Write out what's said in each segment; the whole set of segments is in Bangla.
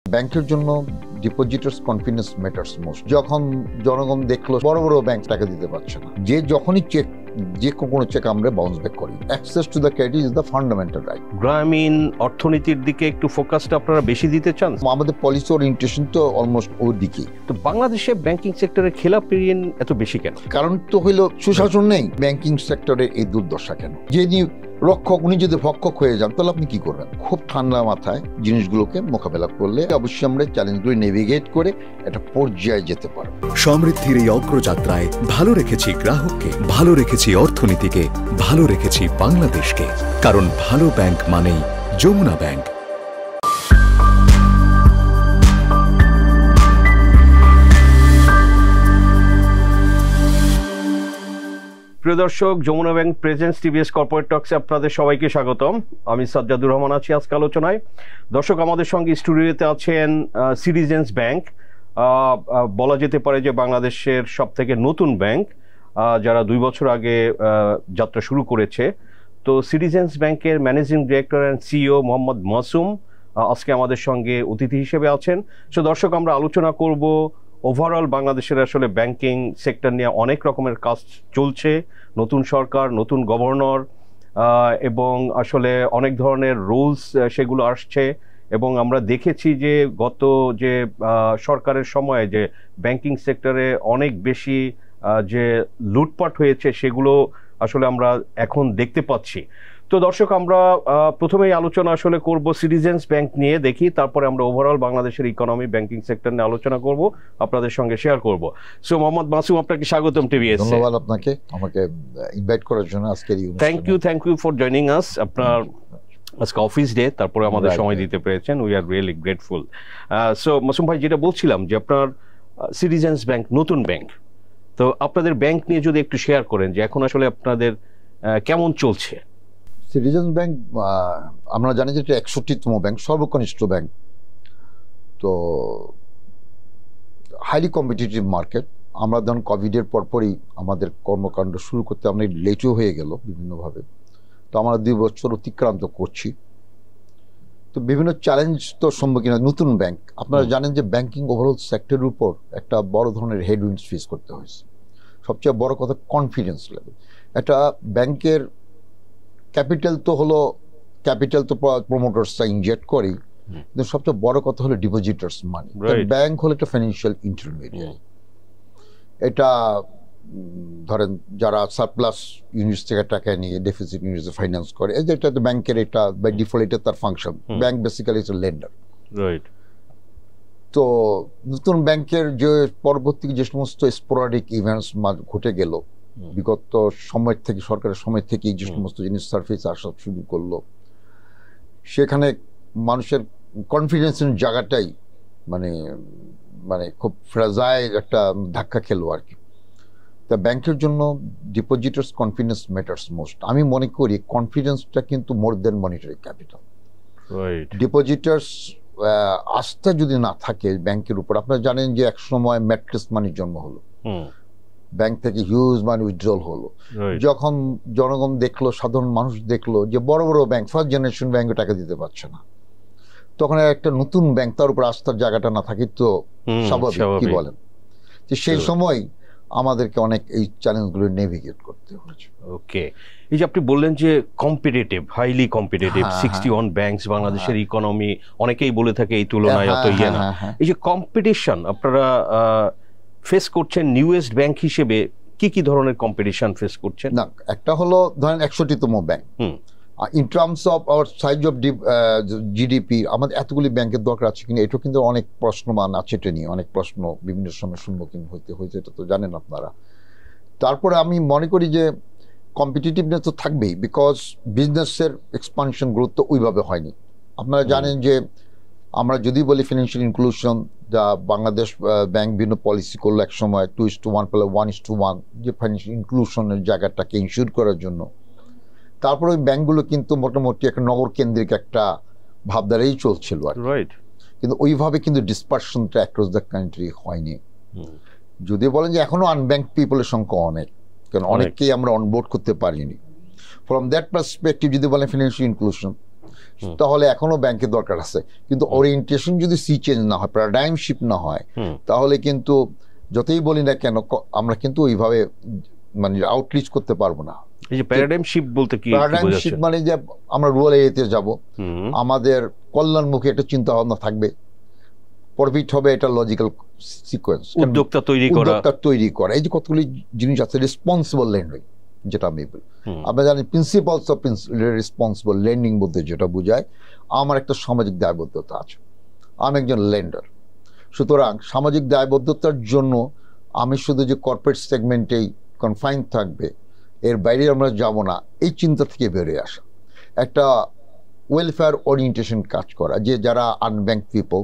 ব্যাংকের জন্য ডিপোজিটার্স কনফিডেন্স ম্যাটার্স মোস্ট। যখন জনগণ দেখলো বড় বড় ব্যাংক টাকা দিতে পারছে না, যে যখনই চেক যে কোনো চেক আমরা বাউন্স ব্যাক করি। Access to the credit is the fundamental right. গ্রামীণ অর্থনীতির দিকে একটু ফোকাসটা আপনারা বেশি দিতে চান। আমাদের পলিসি ওরিয়েন্টেশন তো অলমোস্ট ওর দিকেই। তো বাংলাদেশে ব্যাংকিং সেক্টরে খেলাপি ঋণ এত বেশি কেন? কারণ তো হইলো সুশাসন নেই ব্যাংকিং সেক্টরে, এই দুর্দশা কেন? যিনি রক্ষক উনি যদি ভক্ষক হয়ে যান তাহলে আপনি কি করবেন? খুব ঠান্ডা মাথায় জিনিসগুলোকে মোকাবেলা করলে অবশ্যই আমরা চ্যালেঞ্জগুলো নেভিগেট করে একটা পর্যায়ে যেতে পারবো। সমৃদ্ধির এই অগ্রযাত্রায় ভালো রেখেছি গ্রাহককে, ভালো রেখেছি অর্থনীতিকে, ভালো রেখেছি বাংলাদেশকে। কারণ ভালো ব্যাংক মানেই যমুনা ব্যাংক। প্রিয় দর্শক, Jamuna bank presence TV's corporate টক্সে আপনাদের সবাইকে স্বাগতম। আমি সাজ্জাদুর রহমান আছি আজকে আলোচনায়। দর্শক, আমাদের সঙ্গে স্টুডিওতে আছেন সিটিজেন্স ব্যাংক, বলা যেতে পারে যে বাংলাদেশের সব থেকে নতুন ব্যাংক, যারা 2 বছর আগে যাত্রা শুরু করেছে। তো সিটিজেন্স ব্যাংকের managing director and CEO Mohammad Masum আজকে আমাদের সঙ্গে অতিথি হিসেবে আছেন। সো দর্শক, আমরা আলোচনা করব ওভারঅল বাংলাদেশের আসলে ব্যাংকিং সেক্টর নিয়ে অনেক রকমের কাজ চলছে, নতুন সরকার, নতুন গভর্নর, এবং আসলে অনেক ধরনের রুলস সেগুলো আসছে। এবং আমরা দেখেছি যে গত যে সরকারের সময়ে যে ব্যাংকিং সেক্টরে অনেক বেশি যে লুটপাট হয়েছে সেগুলো আসলে আমরা এখন দেখতে পাচ্ছি। তো দর্শক, আমরা প্রথমেই আলোচনা আসলে করব সিটিজেন্স ব্যাংক নিয়ে, দেখি তারপরে আমরা ওভারঅল বাংলাদেশের ইকোনমি ব্যাংকিং সেক্টর নিয়ে আলোচনা করব, আপনাদের সঙ্গে শেয়ার করব। সো মোহাম্মদ মাসুম, আপনাকে স্বাগতম টিভিএস। ধন্যবাদ আপনাকে আমাকে ইনভাইট করার জন্য আজকের এই অনুষ্ঠানে। Thank you for joining us. আপনার আজকে অফিস ডে, তারপরে আমাদের সময় দিতে পেরেছেন, we are really grateful. So Masum ভাই, যেটা বলছিলাম যে আপনার সিটিজেন্স ব্যাংক নতুন ব্যাংক, তো আপনাদের ব্যাংক নিয়ে যদি একটু শেয়ার করেন যে এখন আসলে আপনাদের কেমন চলছে। সিটিজেন্স ব্যাংক আমরা জানি যে এটা 61তম ব্যাংক, সর্বকনিষ্ঠ ব্যাংক। তো হাইলি কম্পিটিটিভ মার্কেট। আমরা ধরুন কোভিডের পরপরই আমাদের কর্মকাণ্ড শুরু করতে আমরা লেটও হয়ে গেল বিভিন্নভাবে। তো আমরা 2 বছর অতিক্রান্ত করছি। তো বিভিন্ন চ্যালেঞ্জ তো সম্মুখীন। নতুন ব্যাংক, আপনারা জানেন যে ব্যাংকিং ওভারঅল সেক্টরের উপর একটা বড় ধরনের হেডউইন্ডস ফেস করতে হয়েছে। সবচেয়ে বড় কথা কনফিডেন্স লেভেল। একটা ব্যাংকের ক্যাপিটাল তো প্রমোটার্সরা ইনজেক্ট করেই, কিন্তু সবচেয়ে বড় কথা হলো ডিপোজিটার্স মানি। ব্যাংক হলো একটা ফাইন্যান্সিয়াল ইন্টারমিডিয়ারি। এটা ধরেন যারা সারপ্লাস ইউনিটস থেকে টাকা নিয়ে ডেফিসিট ইউনিটসে ফাইন্যান্স করে, এটা তো ব্যাংকের এটা বাই ডিফল্ট এটা তার function. Bank basically is a lender. Right. তো নতুন ব্যাংকের যে পরবর্তী যে সমস্ত স্পোরাডিক ইভেন্টস ঘটে গেল বিগত সময় থেকে, সরকারের সময় থেকে যে সমস্ত জিনিস সার্ফেস আসা শুরু করলো, সেখানে মানুষের কনফিডেন্সের জায়গাটাই মানে খুব ফ্রাজাইল একটা ধাক্কা খেলো আর কি। তা ব্যাংকের জন্য ডিপোজিটার্স কনফিডেন্স ম্যাটার্স মোস্ট। আমি মনে করি কনফিডেন্সটা কিন্তু মোর দেন মনিটারি ক্যাপিটাল। ডিপোজিটার্স আস্থা যদি না থাকে ব্যাংকের উপর, আপনারা জানেন যে এক সময় ম্যাট্রিক্স মানির জন্ম হলো, ব্যাংক থেকে হিউজ মানি উইথড্রল হলো। যখন জনগণ দেখলো, সাধারণ মানুষ দেখলো যে বড় বড় ব্যাংক, ফার্স্ট জেনারেশন ব্যাংকে টাকা দিতে পারছে না, তখন একটা নতুন ব্যাংক তার উপর আস্থার জায়গাটা না থাকে তো স্বাভাবিক, কি বলেন? যে সেই সময় আমাদেরকে অনেক এই চ্যালেঞ্জগুলো নেভিগেট করতে হয়েছে। ওকে, এই যে আপনি বললেন যে কম্পিটিটিভ, হাইলি কম্পিটিটিভ 61 ব্যাংকস বাংলাদেশের ইকোনমি, অনেকেই বলে থাকে এই তুলনায় অত ইয়ে না। এই যে কম্পিটিশন আপনারা ফেস করছেন নিউয়েস্ট ব্যাংক হিসেবে, কি কি ধরনের কম্পিটিশন ফেস করছেন? না, একটা হলো ধরেন 61তম bank. In terms of our size of GDP আমাদের এতগুলি ব্যাংকের দরকার আছে কিনা, এটাও কিন্তু অনেক প্রশ্নমান আছে। এটা নিয়ে অনেক প্রশ্ন বিভিন্ন সময় সম্মুখীন হতে হয়েছে, এটা তো জানেন আপনারা। তারপরে আমি মনে করি যে কম্পিটিটিভনেস তো থাকবেই, বিকজ বিজনেসের এক্সপানশন গ্রোথ তো ওইভাবে হয়নি। আপনারা জানেন যে আমরা যদি বলি ফিনান্সিয়াল ইনক্লুশন, যা বাংলাদেশ ব্যাংক বিভিন্ন পলিসি করলো এক সময় 2:1 পেলে 1:1, যে ফাইন্যান্সিয়াল ইনক্লুশনের জায়গাটাকে ইনশিওর করার জন্য। তারপরে ওই ব্যাংকগুলো কিন্তু মোটামুটি একটা নগর কেন্দ্রিক একটা ভাবধারাই চলছিল আর রাইট, কিন্তু ওইভাবে কিন্তু ডিসপারশনটা অ্যাক্রস দ্য কান্ট্রি হয়নি। যদি বলেন যে এখনো আনব্যাংক পিপলের সংখ্যা অনেক, কারণ অনেককেই আমরা অনবোর্ড করতে পারিনি। ফ্রম দ্যাট পার্সপেক্টিভ যদি বলেন ফিনান্সিয়াল ইনক্লুশন, তাহলে এখনো ব্যাংকের দরকার আছে, কিন্তু ওরিয়েন্টেশন যদি সি চেঞ্জ না হয়, প্যারাডাইম শিফট না হয়, তাহলে কিন্তু যতই বলি না কেন আমরা কিন্তু ওইভাবে মানে আউটরিচ করতে পারবো না। এই যে প্যারাডাইম শিফট বলতে কি? প্যারাডাইম শিফট মানে যে আমরা রুরাল এরিয়াতে যাব, আমাদের কল্যাণমুখী একটা চিন্তা ভাবনা থাকবে, প্রফিট হবে, এটা লজিক্যাল সিকোয়েন্স, উদ্যোক্তা তৈরি করা। এই যে কতগুলি জিনিস আছে, রেসপন্সিবল লেন্ডিং যেটা আমি বলি, আমরা জানি প্রিন্সিপালস অফ রেসপন্সিবল লেন্ডিং বলতে যেটা বোঝায়, আমার একটা সামাজিক দায়বদ্ধতা আছে, আমি একজন লেন্ডার। সুতরাং সামাজিক দায়বদ্ধতার জন্য আমি শুধু যে কর্পোরেট সেগমেন্টেই কনফাইন থাকবে, এর বাইরে আমরা যাব না, এই চিন্তা থেকে বেরিয়ে আসা, একটা ওয়েলফেয়ার ওরিয়েন্টেশন কাজ করা, যে যারা আনব্যাংক পিপল,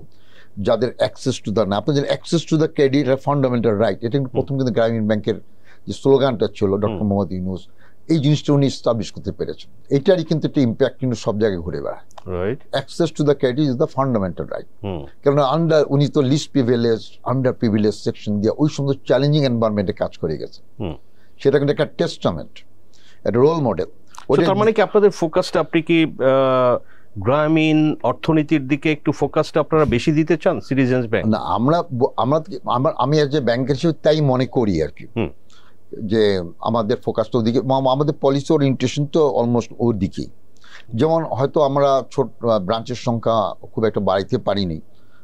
যাদের অ্যাক্সেস টু দ্য, না আপনাদের access to the credit fundamental right, এটা কিন্তু প্রথম কিন্তু গ্রামীণ ব্যাংকের যে স্লোগানটা ছিল ডক্টর মোহাম্মদ ইউনূস, এই জিনিসটা উনি এস্টাবলিশ করতে পেরেছেন। এটারই কিন্তু একটা ইম্প্যাক্ট কিন্তু সব জায়গায় ঘুরে বেড়ায়। Access to the credit is the fundamental right. কারণ উনি তো least privilege, under privilege section দিয়ে ওই সুন্দর চ্যালেঞ্জিং এনভায়রনমেন্টে কাজ করে গেছে, সেটা কিন্তু একটা টেস্টামেন্ট, একটা রোল মডেল। তার মানে কি আপনাদের ফোকাসটা, আপনি কি গ্রামীণ অর্থনীতির দিকে একটু ফোকাসটা আপনারা বেশি দিতে চান সিটিজেন্স ব্যাংক? না, আমি এজ এ ব্যাংকের হিসেবে তাই মনে করি আর কি, যে আমাদের ফোকাসটা ওদিকে, আমাদের পলিসি ওরিয়েন্টেশন তো অলমোস্ট ওর দিকেই। যেমন হয়তো আমরা ছোট ব্রাঞ্চের সংখ্যা খুব একটা বাড়াইতে পারিনি।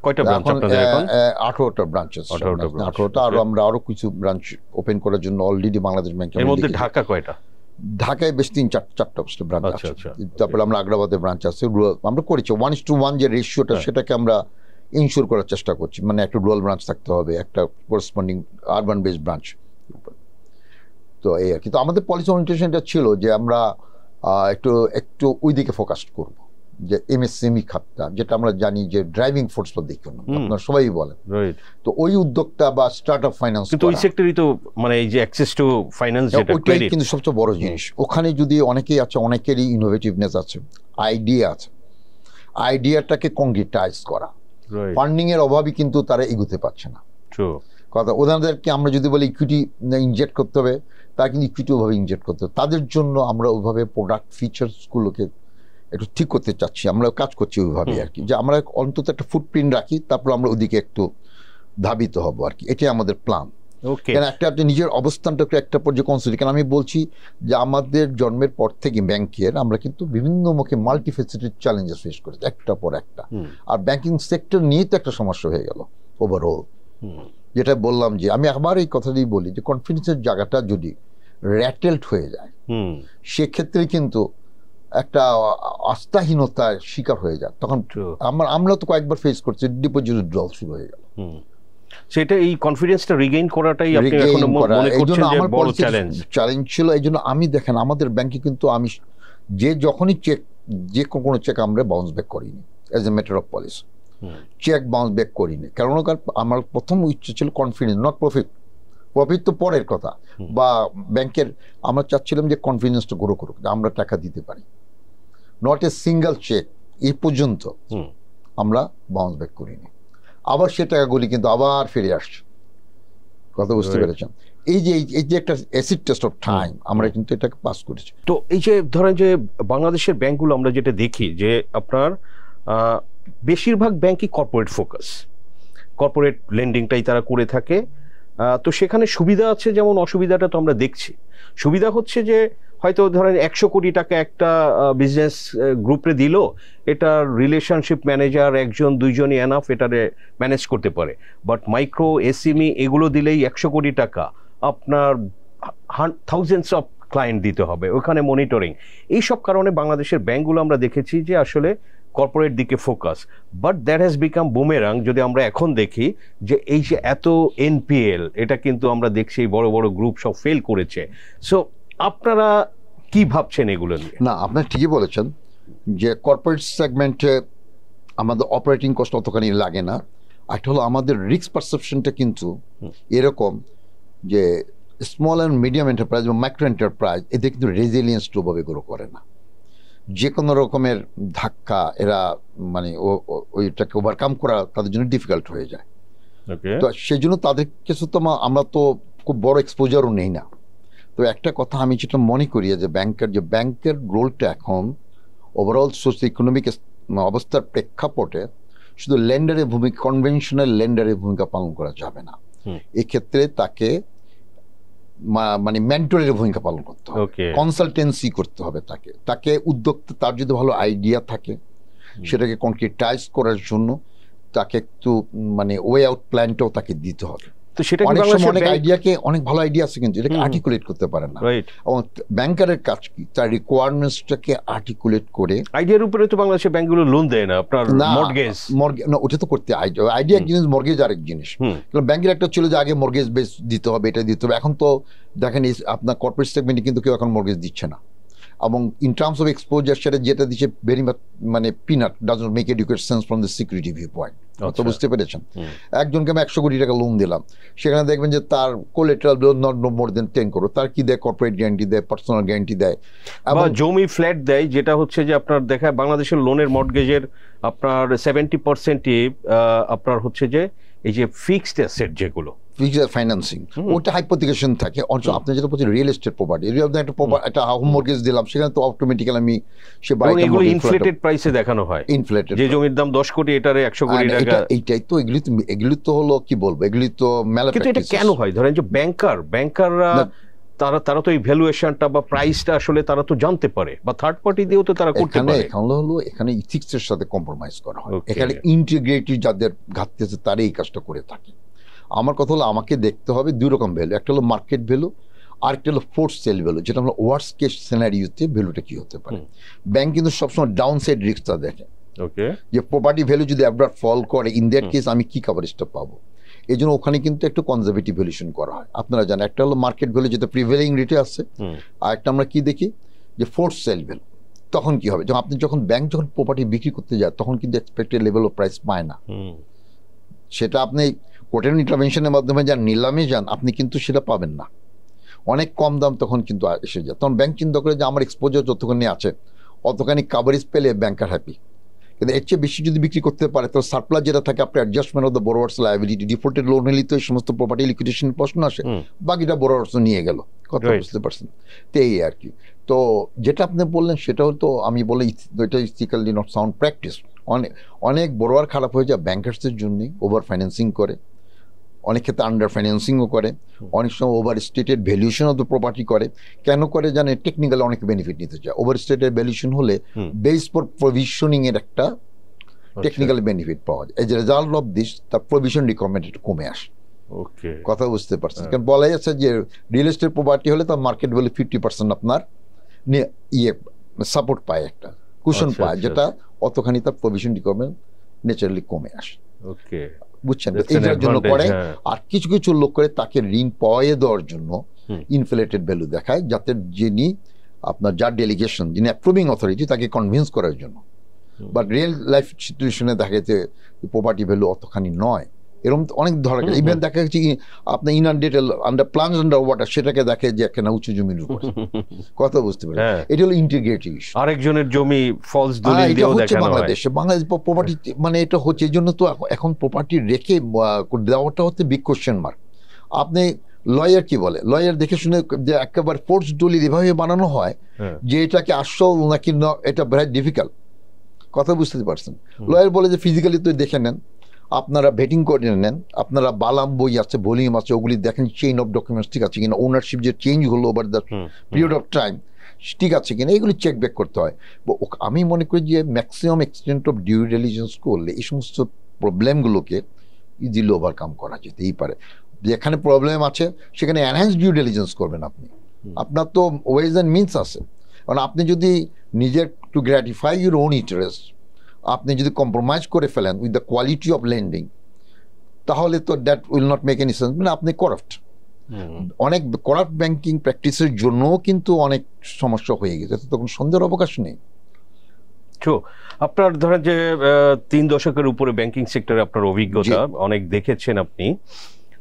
কয়টা ব্রাঞ্চ আপনাদের এখন? 18টা ব্রাঞ্চেস, 18টা, আর আমরা আরো কিছু ব্রাঞ্চ ওপেন করার জন্য অলরেডি বাংলাদেশ ব্যাংকে। এর মধ্যে ঢাকা কয়টা? ঢাকায় বেশ 3-4টা ব্রাঞ্চ আছে। তারপরে আমরা আগ্রাবাদে ব্রাঞ্চ আছে। আমরা করেছি 1:1 যে রেশিওটা, সেটাকে আমরা ইনশিওর করার চেষ্টা করছি, মানে একটা রুরাল ব্রাঞ্চ থাকতে হবে, একটা করেসপন্ডিং আরবান বেসড ব্রাঞ্চ। তো এই আর কি। তো আমাদের পলিসি ওরিয়েন্টেশনটা ছিল যে আমরা একটু ওই দিকে ফোকাস করব, যে এমএসএমই খাতটা, যেটা আমরা জানি যে ড্রাইভিং ফোর্স দেখুন আপনারা সবাই বলেন, তো ওই উদ্যোক্তা বা স্টার্টআপ ফাইন্যান্স, কিন্তু ওই সেক্টরই তো মানে এই যে অ্যাক্সেস টু ফাইন্যান্স, যেটা ওইটাই কিন্তু সবচেয়ে বড় জিনিস। ওখানে যদি অনেকেই আছে, অনেকেরই ইনোভেটিভনেস আছে, আইডিয়া আছে, আইডিয়াটাকে কংক্রিটাইজ করা, ফান্ডিং এর অভাবই কিন্তু তারা এগোতে পারছে না। কথা ওনাদেরকে আমরা যদি বলি ইকুইটি ইনজেক্ট করতে হবে, তারা কিন্তু ইকুইটি ওভাবে ইনজেক্ট করতে হবে। তাদের জন্য আমরা ওইভাবে প্রোডাক্ট ফিচার্সগুলোকে একটু ঠিক করতে চাচ্ছি, আমরা কাজ করছি ওইভাবে আর কি, যে আমরা অন্তত একটা ফুটপ্রিন্ট রাখি, তারপর আমরা ওদিকে একটু ধাবিত হব আর কি, এটাই আমাদের প্ল্যান। কেন একটা নিজের অবস্থানটাকে একটা পর্যায়ে কনসিডার, কেন আমি বলছি যে আমাদের জন্মের পর থেকে ব্যাংকের আমরা কিন্তু বিভিন্ন মুখে মাল্টিফেসিটেড চ্যালেঞ্জেস ফেস করেছি, একটা পর একটা। আর ব্যাংকিং সেক্টর নিয়ে তো একটা সমস্যা হয়ে গেল ওভারঅল, যেটা বললাম যে আমি আবার এই কথাটাই বলি যে কনফিডেন্সের জায়গাটা যদি র্যাটেলড হয়ে যায়, সেক্ষেত্রে কিন্তু একটা আস্থাহীনতার শিকার হয়ে যায়। তখন আমরা তো কয়েকবার ফেস করছি, ডিপোজিট উইথড্রল শুরু হয়ে গেল। সেটা এই কনফিডেন্সটা রিগেইন করাটাই আপনি এখন মনে করছেন যে বড় চ্যালেঞ্জ ছিল। এই জন্য আমি দেখেন আমাদের ব্যাংকে কিন্তু আমি যখনই যে কোনো চেক আমরা বাউন্স ব্যাক করিনি, as a matter of policy check bounce back করিনি। কারণ আমার প্রথম ইচ্ছে ছিল কনফিডেন্স, নট প্রফিট। প্রফিট তো পরের কথা, বা ব্যাংকের আমরা চাচ্ছিলাম যে কনফিডেন্সটা গ্রো করুক, আমরা টাকা দিতে পারি। নট এ সিঙ্গেল চেক এই পর্যন্ত আমরা বাউন্স ব্যাক করিনি। আবার সে টাকাগুলি কিন্তু আবার ফিরে আসছে, কথা বুঝতে পেরেছেন? এই যে একটা অ্যাসিড টেস্ট অফ টাইম, আমরা কিন্তু এটাকে পাস করেছি। তো এই যে ধরেন যে বাংলাদেশের ব্যাংকগুলো আমরা যেটা দেখি যে আপনার বেশিরভাগ ব্যাংকই কর্পোরেট ফোকাস, কর্পোরেট লেন্ডিংটাই তারা করে থাকে। তো সেখানে সুবিধা আছে, যেমন অসুবিধাটা তো আমরা দেখছি। সুবিধা হচ্ছে যে হয়তো ধরেন 100 কোটি টাকা একটা বিজনেস গ্রুপে দিল, এটার রিলেশনশিপ ম্যানেজার 1-2জনই এনাফ এটারে ম্যানেজ করতে পারে। বাট মাইক্রো এসএমই এগুলো দিলেই 100 কোটি টাকা আপনার থাউজেন্ডস অফ ক্লায়েন্ট দিতে হবে, ওখানে মনিটরিং। এইসব কারণে বাংলাদেশের ব্যাংকগুলো আমরা দেখেছি যে আসলে কর্পোরেট দিকে focus, but that has become boomerang. যদি আমরা এখন দেখি যে এই যে এত এনপিএল, এটা কিন্তু আমরা দেখছি বড় বড় গ্রুপ সব ফেল করেছে। সো আপনারা কি ভাবছেন এগুলো নিয়ে? না, আপনার ঠিকই বলেছেন যে কর্পোরেট সেগমেন্টে আমাদের অপারেটিং কস্ট অতখানি লাগে না। একটা হলো আমাদের রিস্ক পারসেপশনটা কিন্তু এরকম যে স্মল অ্যান্ড মিডিয়াম এন্টারপ্রাইজ বা মাইক্রো এন্টারপ্রাইজ এদের কিন্তু রেজিলিয়েন্স ওভাবে গ্রো করে না। যে কোনো রকমের ধাক্কা এরা মানে ওইটাকে ওভারকাম করা তাদের জন্য ডিফিকাল্ট হয়ে যায়। তো সেই জন্য তাদের কিছু তো আমরা তো খুব বড় এক্সপোজারও নেই না। তো একটা কথা আমি যেটা মনে করি যে ব্যাংকের রোলটা এখন ওভারঅল সোশিও ইকোনমিক অবস্থার প্রেক্ষাপটে শুধু লেন্ডারের ভূমিকা, কনভেনশনাল লেন্ডারের ভূমিকা পালন করা যাবে না। এক্ষেত্রে তাকে মানে মেন্টরের ভূমিকা পালন করতে হবে, কনসালটেন্সি করতে হবে তাকে উদ্যোক্তা, তার যদি ভালো আইডিয়া থাকে সেটাকে কনক্রিটাইজ করার জন্য তাকে একটু মানে ওয়ে আউট প্ল্যানটাও তাকে দিতে হবে। তো সেটা অনেক সময় অনেক আইডিয়াকে, অনেক ভালো আইডিয়া আছে কিন্তু এটাকে আর্টিকুলেট করতে পারে না, এবং ব্যাংকারের কাজ কি তার রিকোয়ারমেন্টসটাকে আর্টিকুলেট করে। আইডিয়ার উপরে তো বাংলাদেশের ব্যাংকগুলো লোন দেয় না, আপনার মর্গেজ না, ওটা তো করতে আইডিয়া এক জিনিস, মর্গেজ আরেক জিনিস। ব্যাংকের একটা ছিল যে আগে মর্গেজ বেস দিতে হবে, এটা দিতে হবে। এখন তো দেখেন আপনার কর্পোরেট সেগমেন্টে কিন্তু কেউ এখন মর্গেজ দিচ্ছে না, এবং ইন টার্মস অফ এক্সপোজার সেটা যেটা দিচ্ছে ভেরি মাচ মানে peanut, doesn't make educate sense from the security view point. তো বুঝতে পেরেছেন, একজনকে আমি 100 কোটি টাকা লোন দিলাম, সেখানে দেখবেন যে তার collateral not more than 10 crore, তার কি দেয়, কর্পোরেট গ্যারান্টি দেয়, পার্সোনাল গ্যারান্টি দেয়, এবং জমি ফ্ল্যাট দেয়, যেটা হচ্ছে যে আপনার দেখায় বাংলাদেশের লোনের মর্গেজের আপনার 70%ই আপনার হচ্ছে যে এই যে ফিক্সড অ্যাসেট, যেগুলো ফিক্সড ফাইন্যান্সিং, ওটা হাইপোথিকেশন থাকে। আপনি যেটা বলছেন রিয়েল এস্টেট প্রপার্টি, একটা হোম মর্গেজ দিলাম, সেখানে তো অটোমেটিক্যালি আমি সে বাড়িটা, এগুলো ইনফ্লেটেড প্রাইসে দেখানো হয়, ইনফ্লেটেড, যে জমির দাম 10 কোটি এটারে 100 কোটি টাকা। এইটাই তো, এগুলি তো হলো কি বলবো, এগুলি তো মেলা। কিন্তু এটা কেন হয়? ধরেন যে ব্যাংকাররা তারা তো এই ভ্যালুয়েশনটা বা প্রাইসটা আসলে তারা তো জানতে পারে, বা থার্ড পার্টি দিয়েও তো তারা করতে পারে। এখানে ইথিক্সের সাথে কম্প্রোমাইজ করা হয়, এখানে ইন্টিগ্রিটি যাদের ঘাটতি আছে তারা এই কাজটা করে থাকে। আমার কথা হলো আমাকে দেখতে হবে দুই রকম ভ্যালু, একটা হলো মার্কেট ভ্যালু, আরেকটা হলো ফোর্স সেল ভ্যালু, যেটা আমরা ওয়ার্স্ট কেস সিনারিওতে ভ্যালুটা কি হতে পারে। ব্যাংক কিন্তু সবসময় ডাউন সাইড রিস্কটা দেখে, যে প্রপার্টি ভ্যালু যদি অ্যাবরাপ্ট ফল করে, ইন দ্যাট কেস আমি কি কভারেজটা পাবো। এই জন্য ওখানে কিন্তু একটু কনজারভেটিভ ভ্যালুয়েশন করা হয়। আপনারা জানেন, একটা হলো মার্কেট ভ্যালু যেটা প্রিভেলিং রেটে আছে, আর একটা আমরা কি দেখি যে ফোর্স সেল ভ্যালু। তখন কি হবে, যখন ব্যাংক যখন প্রপার্টি বিক্রি করতে যায় তখন কিন্তু এক্সপেক্টেড লেভেল অফ প্রাইস পায় না। সেটা আপনি কোর্টের ইন্টারভেনশনের মাধ্যমে যান, নিলামে যান, আপনি কিন্তু সেটা পাবেন না, অনেক কম দাম তখন কিন্তু এসে যায়। তখন ব্যাংক চিন্তা করে যে আমার এক্সপোজার যতখানি আছে অতখানি কাভারেজ পেলে ব্যাংকার হ্যাপি, কিন্তু এর চেয়ে বেশি যদি বিক্রি করতে পারে তো সারপ্লাস যেটা থাকে আপনার adjustment of the borrowers liability, defaulted loan হলে তো এই সমস্ত প্রপার্টি লিকুইডেশন প্রশ্ন আসে, বাকিটা বোরোয়ার্স নিয়ে গেল, কথা বুঝতে পারছেন। তো এই আর কি। তো যেটা আপনি বললেন সেটা হয়তো আমি বলে এটা ইথিক্যালি নট সাউন্ড প্র্যাকটিস। অনেক বোরোয়ার খারাপ হয়ে যায় ব্যাংকার্সদের জন্যই, ওভার ফাইন্যান্সিং করে, অনেক ক্ষেত্রে আন্ডার ফাইন্যান্সিংও করে, অনেক সময় over stated valuation of the property করে। কেন করে জানে, টেকনিক্যাল অনেক বেনিফিট নিতে চায়। ওভার স্টেটেড ভ্যালুয়েশন হলে বেস ফর প্রভিশনিং এর একটা টেকনিক্যাল বেনিফিট পাওয়া যায়। As a result of this তার প্রভিশন রিকোয়ারমেন্ট একটু কমে আসে। কথা বুঝতে পারছেন, কারণ বলাই আছে যে রিয়েল এস্টেট প্রপার্টি হলে তার মার্কেট ভ্যালু 50% আপনার সাপোর্ট পায়, একটা কুশন পায়, যেটা অতখানি তার প্রভিশন রিকোয়ারমেন্ট ন্যাচারালি কমে আসে। বুঝছেন, এইটার জন্য করে। আর কিছু কিছু লোক করে তাকে ঋণ পাওয়াইয়ে দেওয়ার জন্য ইনফ্লেটেড ভ্যালু দেখায়, যাতে যিনি আপনার যার ডেলিগেশন, যিনি অ্যাপ্রুভিং অথরিটি, তাকে কনভিন্স করার জন্য। বাট রিয়েল লাইফ সিচুয়েশনে দেখা যাচ্ছে প্রপার্টি ভ্যালু অতখানি নয়। এরকম অনেক ধরনের, ইভেন দেখা যাচ্ছে আপনার inundated under plunge under water, সেটাকে দেখে যে একটা উঁচু জমির উপর, কথা বুঝতে পারি। এটা হলো ইন্টিগ্রেটিভ ইস্যু। আরেকজনের জমি ফলস দলিল দিয়েও দেখানো হয় বাংলাদেশে। বাংলাদেশ প্রপার্টি মানে এটা হচ্ছে, এই জন্য তো এখন প্রপার্টি রেখে দেওয়াটা হচ্ছে বিগ কোশ্চেন মার্ক। আপনি লয়ার কি বলে, লয়ার দেখে শুনে যে একেবারে ফোর্স দলিল এভাবে বানানো হয় যে এটাকে আসল নাকি এটা ভেরি ডিফিকাল্ট, কথা বুঝতে পারছেন। লয়ার বলে যে ফিজিক্যালি তো দেখে নেন, আপনারা ভেটিং করে নেন, আপনারা বালাম বই আছে, ভলিউম আছে, ওগুলি দেখেন চেইন অফ ডকুমেন্টস ঠিক আছে কিনা, ওনারশিপ যে চেঞ্জ হলো over the period of time ঠিক আছে কিনা, এগুলি চেক ব্যাক করতে হয়। আমি মনে করি যে maximum extent of due diligence করলে এই সমস্ত প্রবলেমগুলোকে ইজিলি ওভারকাম করা যেতেই পারে। যেখানে প্রবলেম আছে সেখানে এনহ্যান্স ডিউ ডিলিজেন্স করবেন আপনি, আপনার তো ওয়েজ অ্যান্ড মিনস আছে। কারণ আপনি যদি নিজের টু গ্র্যাটিফাই ইউর ওন ইন্টারেস্ট আপনি যদি কম্প্রোমাইজ করে ফেলেন with the quality of lending, তাহলে তো that will not make any sense, মানে আপনি করাপ্ট। অনেক করাপ্ট ব্যাংকিং প্র্যাকটিসের জন্যও কিন্তু অনেক সমস্যা হয়ে গেছে, তখন সন্দেহের অবকাশ নেই। আপনার ধরেন যে 3 দশকের উপরে ব্যাংকিং সেক্টরে আপনার অভিজ্ঞতা, অনেক দেখেছেন আপনি,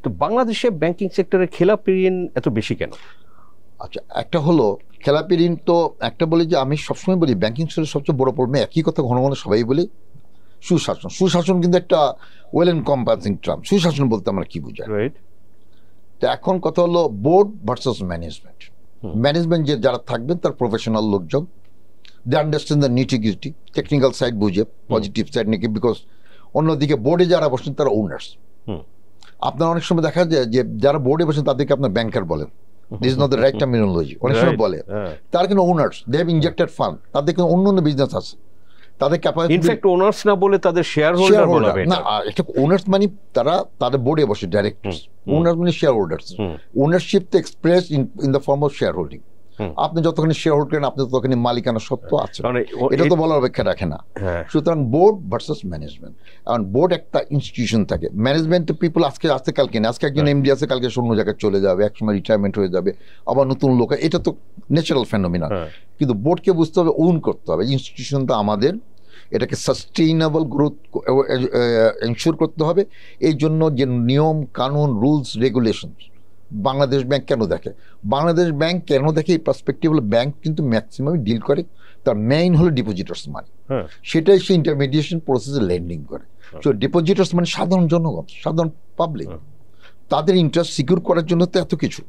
তো বাংলাদেশে ব্যাংকিং সেক্টরে খেলাপি ঋণ এত বেশি কেন? আচ্ছা, একটা হলো খেলাপি ঋণ, তো একটা বলি যে আমি সবসময় বলি ব্যাংকিং সেক্টরের সবচেয়ে বড় প্রবলেম, একই কথা ঘন ঘন সবাই বলি, সুশাসন। সুশাসন কিন্তু একটা ওয়েল এনকম্পাসিং টার্ম। সুশাসন বলতে আমরা কি বুঝাই? তো এখন কথা হলো বোর্ড ভার্সাস ম্যানেজমেন্ট। ম্যানেজমেন্ট যে যারা থাকবেন তার প্রফেশনাল লোকজন, they understand the nitty gritty, technical side বুঝে, পজিটিভ সাইড নাকি, বিকজ অন্যদিকে বোর্ডে যারা বসেন তারা ওনার্স। আপনার অনেক সময় দেখা যায় যে যারা বোর্ডে বসেন তাদেরকে আপনার ব্যাংকার বলেন, this is not the right terminology, অনেক সময় বলে। তারা কিন্তু owners, they have injected fund, তাদের কিন্তু অন্য অন্য বিজনেস আছে, তাদের ক্যাপাসিটি। ইনফ্যাক্ট ওনার্স না বলে তাদের শেয়ার হোল্ডার বলা হবে না। এটা ওনার্স মানে তারা তাদের বোর্ডে বসে ডাইরেক্টরস, ওনার্স মানে শেয়ার হোল্ডার্স। ওনারশিপ তো express in the form of share holding. আপনি যতখানি শেয়ার হোল্ড করেন আপনি ততখানি মালিকানা সত্ত্ব আছে, এটা তো বলার অপেক্ষা রাখে না। সুতরাং বোর্ড ভার্সাস ম্যানেজমেন্ট, কারণ বোর্ড একটা ইনস্টিটিউশন থাকে, ম্যানেজমেন্ট পিপল আজকে আসতে কালকে না, আজকে একজন এমডি আছে কালকে অন্য জায়গায় চলে যাবে, একসময় রিটায়ারমেন্ট হয়ে যাবে, আবার নতুন লোক, এটা তো ন্যাচারাল ফেনোমিনা। কিন্তু বোর্ডকে বুঝতে হবে, ওন করতে হবে ইনস্টিটিউশনটা আমাদের, এটাকে সাস্টেইনেবল গ্রোথ এনশিওর করতে হবে। এই জন্য যে নিয়ম কানুন রুলস রেগুলেশন বাংলাদেশ ব্যাংক কেন দেখে, বাংলাদেশ ব্যাংক কেন দেখে এই পার্সপেক্টিভ হলো, ব্যাংক কিন্তু ম্যাক্সিমাম ডিল করে তার মেইন হলো ডিপোজিটার্স মানি, সেটাই সে ইন্টারমিডিয়েশন প্রসেসে লেন্ডিং করে। সো ডিপোজিটার্স মানে সাধারণ জনগণ, সাধারণ পাবলিক, তাদের ইন্টারেস্ট সিকিউর করার জন্য তো এত কিছু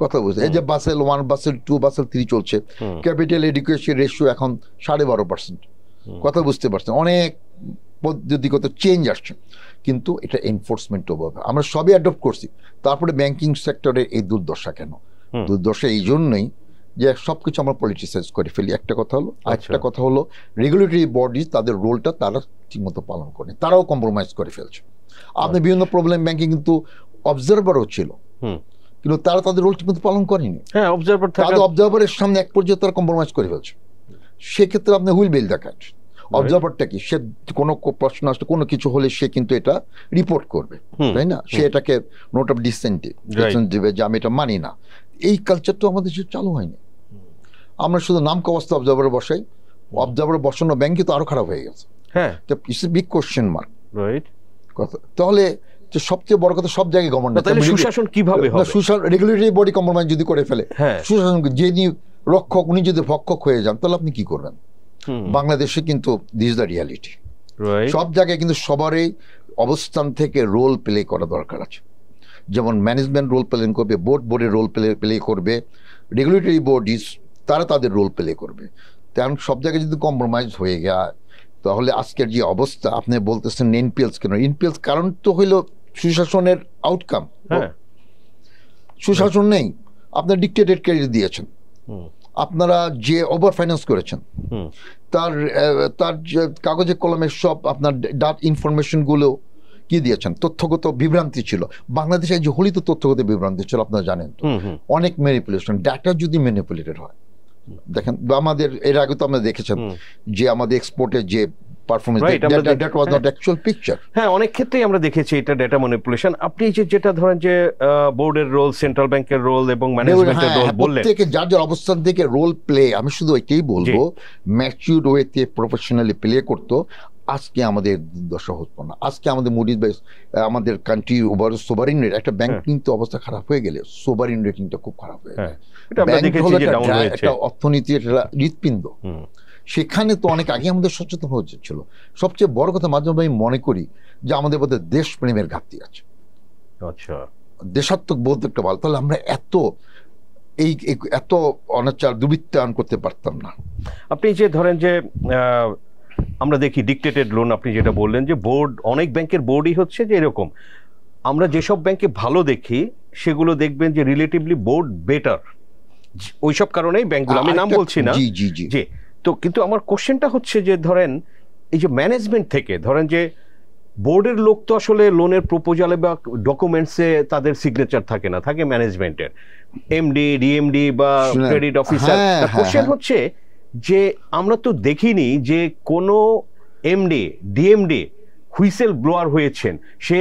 কথা বুঝতে। এই যে বাসেল 1, বাসেল 2, বাসেল 3 চলছে, ক্যাপিটাল এডুকেশন রেশিও এখন 12.5%, কথা বুঝতে পারছেন, অনেক পদ্ধতিগত চেঞ্জ আসছে, কিন্তু এটা এনফোর্সমেন্ট অভাবে আমরা সবই অ্যাডপ্ট করছি। তারপরে ব্যাংকিং সেক্টরের এই দুর্দশা কেন? দুর্দশা এই জন্যই যে সবকিছু আমরা পলিটিসাইজ করে ফেলি, একটা কথা হলো। একটা কথা হলো রেগুলেটরি বডিজ তাদের রোলটা তারা ঠিকমতো পালন করে, তারাও কম্প্রোমাইজ করে ফেলছে। আপনি বিভিন্ন প্রবলেম ব্যাংকে কিন্তু অবজারভারও ছিল, কিন্তু তারা তাদের রোল ঠিকমতো পালন করেনি। তাদের অবজারভারের সামনে এক পর্যায়ে তারা কম্প্রোমাইজ করে ফেলছে। সেক্ষেত্রে আপনি হুইল বিল দ্য ক্যাট। অবজারভারটা কি, সে কোনো প্রশ্ন আসলে কোনো কিছু হলে সে কিন্তু এটা রিপোর্ট করবে, তাই না? সে এটাকে নোট অফ ডিসেন্ট দেবে যে আমি এটা মানি না। এই কালচারটা আমাদের চালু হয়নি। আমরা শুধু নামক অবস্থা অবজারভার বসাই, অবজারভার বসানো ব্যাংকে তো আরো খারাপ হয়ে গেছে। বিগ কোশ্চেন মার্ক কথা। তাহলে সবচেয়ে বড় কথা, সব জায়গায় গভর্নমেন্ট সুশাসন কিভাবে হবে? রেগুলেটরি বডি কম্প্রোমাইজ যদি করে ফেলে, সুশাসন যিনি রক্ষক উনি যদি ভক্ষক হয়ে যান, তাহলে আপনি কি করবেন? বাংলাদেশে কিন্তু দিস দ্য রিয়ালিটি। সব জায়গায় কিন্তু সবারই অবস্থান থেকে রোল প্লে করা দরকার আছে। যেমন ম্যানেজমেন্ট রোল প্লে করবে, বোর্ডের রোল প্লে করবে, রেগুলেটরি বডিজ তারা তাদের রোল প্লে করবে। কারণ সব জায়গায় যদি কম্প্রোমাইজ হয়ে যায়, তাহলে আজকের যে অবস্থা আপনি বলতেছেন এনপিএলস কেন, এনপিএলস কারণ তো হইল সুশাসনের আউটকাম। সুশাসন নেই, আপনার ডিক্টেটেড ক্রেডিট দিয়েছেন, আপনারা যে ওভার ফাইন্যান্স করেছেন, তার কাগজে কলমের সব আপনার ইনফরমেশনগুলো কি দিয়েছেন, তথ্যগত বিভ্রান্তি ছিল। বাংলাদেশে যে হলিত তথ্যগত বিভ্রান্তি ছিল, আপনারা জানেন তো, অনেক ম্যানিপুলেশন, ডাটা যদি ম্যানিপুলেটেড হয়, দেখেন আমাদের এর আগে তো আমরা দেখেছেন যে আমাদের এক্সপোর্টের যে অনেক ক্ষেত্রেই আমরা দেখেছি এটা ডেটা ম্যানিপুলেশন। আপনি যেটা ধরেন যে বোর্ডের রোল, সেন্ট্রাল ব্যাংকের রোল এবং ম্যানেজমেন্টের রোল বললেন, যার যার অবস্থান থেকে রোল প্লে, আমি শুধু এটাই বলবো ম্যাচিউরড ওয়েতে প্রফেশনালি প্লে করতো, আজকে আমাদের দশা হতো না। আজকে আমাদের মুডিজ বাই আমাদের কান্ট্রি ওভার সোভারিন রেট, একটা ব্যাংক কিন্তু অবস্থা খারাপ হয়ে গেলে সোভারিন রেটিংটা খুব খারাপ হয়ে যায়। একটা অর্থনীতির হৃৎপিণ্ড, সেখানে তো অনেক আগে আমাদের সচেতন হচ্ছিল। সবচেয়ে বড় কথা, মাঝে মাঝে আমি মনে করি যে আমাদের মধ্যে দেশপ্রেমের ঘাটতি আছে। আচ্ছা, দেশাত্মক বোধ একটা ভালো, তাহলে আমরা এত অনাচার দুর্বৃত্তায়ন করতে পারতাম না। আপনি যে ধরেন যে আমরা দেখি ডিক্টেটেড লোন, আপনি যেটা বললেন যে বোর্ড, অনেক ব্যাংকের বোর্ডই হচ্ছে যে এরকম। আমরা যেসব ব্যাংকে ভালো দেখি সেগুলো দেখবেন যে রিলেটিভলি বোর্ড বেটার, ওইসব কারণেই ব্যাংকগুলো, আমি নাম বলছি না, জি। তো কিন্তু আমার কোশ্চেনটা হচ্ছে যে ধরেন এই যে ম্যানেজমেন্ট থেকে ধরেন যে বোর্ডের লোক তো আসলে লোনের প্রপোজালে বা ডকুমেন্টসে তাদের সিগনেচার থাকে না, থাকে ম্যানেজমেন্টের, এমডি, ডিএমডি বা ক্রেডিট অফিসার। কোশ্চেন হচ্ছে যে আমরা তো দেখিনি যে কোনো এমডি, ডিএমডি হুইসেল ব্লোয়ার হয়েছেন, সে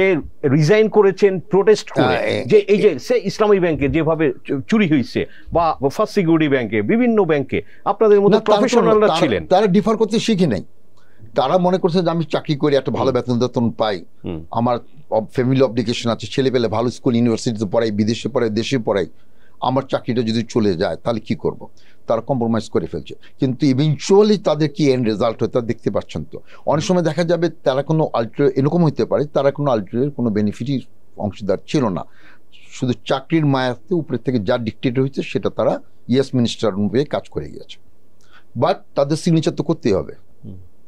রিজাইন করেছেন প্রোটেস্ট করে, যে এই যে সে ইসলামী ব্যাংকে যেভাবে চুরি হয়েছে বা ফার্স্ট সিকিউরিটি ব্যাংকে, বিভিন্ন ব্যাংকে আপনাদের মধ্যে প্রফেশনালরা ছিলেন, তারা ডিফার করতে শিখে নাই। তারা মনে করছে যে আমি চাকরি করে একটা ভালো বেতন পাই, আমার ফ্যামিলি অবলিগেশন আছে, ছেলে পেলে ভালো স্কুল ইউনিভার্সিটিতে পড়াই, বিদেশে পড়াই, দেশে পড়াই, আমার চাকরিটা যদি চলে যায় তাহলে কি করব? তারা কম্প্রোমাইজ করে ফেলছে। কিন্তু ইভেনচুয়ালি তাদের কি এন্ড রেজাল্ট হয় তা দেখতে পাচ্ছেন তো। অনেক সময় দেখা যাবে তারা কোনো এরকম হতে পারে, তারা কোনো আলটিমেট কোনো বেনিফিটই অংশীদার ছিল না, শুধু চাকরির মায়াতে উপরে থেকে যা ডিক্টেট হয়েছে সেটা তারা ইয়েস মিনিস্টার অনুযায়ী কাজ করে গিয়েছে। বাট তাদের সিগনেচার তো করতেই হবে,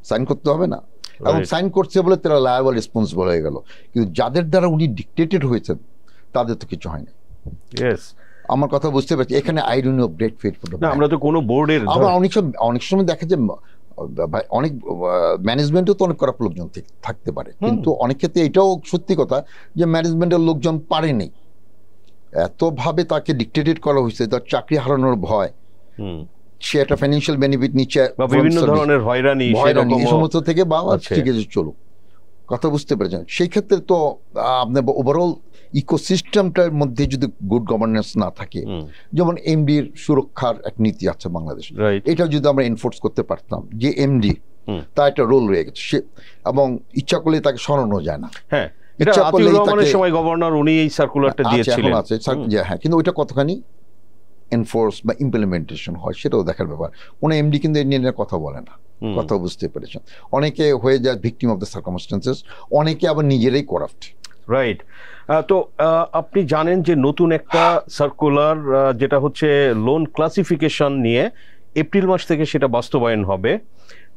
সাইন করতে হবে না, এবং সাইন করছে বলে তারা লায়াবল রেসপন্সিবল হয়ে গেল। কিন্তু যাদের দ্বারা উনি ডিক্টেটেড হয়েছেন তাদের তো কিছু হয়নি। আমার কথা বুঝতে পারছি, এখানে আইরনি অফ গ্রেট ফেট। আমরা তো কোনো বোর্ডের, আবার অনেক সময় দেখা যায় অনেক ম্যানেজমেন্টও তো অনেক খারাপ লোকজন থাকতে পারে, কিন্তু অনেক ক্ষেত্রে এটাও সত্যি কথা যে ম্যানেজমেন্টের লোকজন পারেনি, এতভাবে তাকে ডিক্টেটেড করা হয়েছে, তার চাকরি হারানোর ভয়, সে একটা ফাইন্যান্সিয়াল বেনিফিট নিচ্ছে, বিভিন্ন ধরনের হয়রানি এই সমস্ত থেকে বাবা ঠিক আছে চলুক, কথা বুঝতে পেরেছেন। সেই ক্ষেত্রে তো আপনার ওভারঅল ইকোসিস্টেমটার মধ্যে যদি গুড গভর্নেন্স না থাকে, যেমন এমডির সুরক্ষার এক নীতি আছে বাংলাদেশ, এটা যদি আমরা এনফোর্স করতে পারতাম যে এমডি তার একটা রোল রয়ে গেছে, সে এবং ইচ্ছা করলে তাকে সরানো যায় না। হ্যাঁ, ইচ্ছা করলে তাকে সময় গভর্নর উনি এই সার্কুলারটা দিয়েছিলেন, হ্যাঁ, কিন্তু ওইটা কতখানি এনফোর্স বা ইমপ্লিমেন্টেশন হয় সেটাও দেখার ব্যাপার। কোনো এমডি কিন্তু এই নিয়ে কথা বলে না, কথা বুঝতে পেরেছেন। অনেকে হয়ে যায় ভিকটিম অফ দ্য সার্কামস্টেন্সেস, অনেকে আবার নিজেরাই করাপ্ট। রাইট। তো আপনি জানেন যে নতুন একটা সার্কুলার যেটা হচ্ছে লোন ক্লাসিফিকেশন নিয়ে এপ্রিল মাস থেকে সেটা বাস্তবায়ন হবে।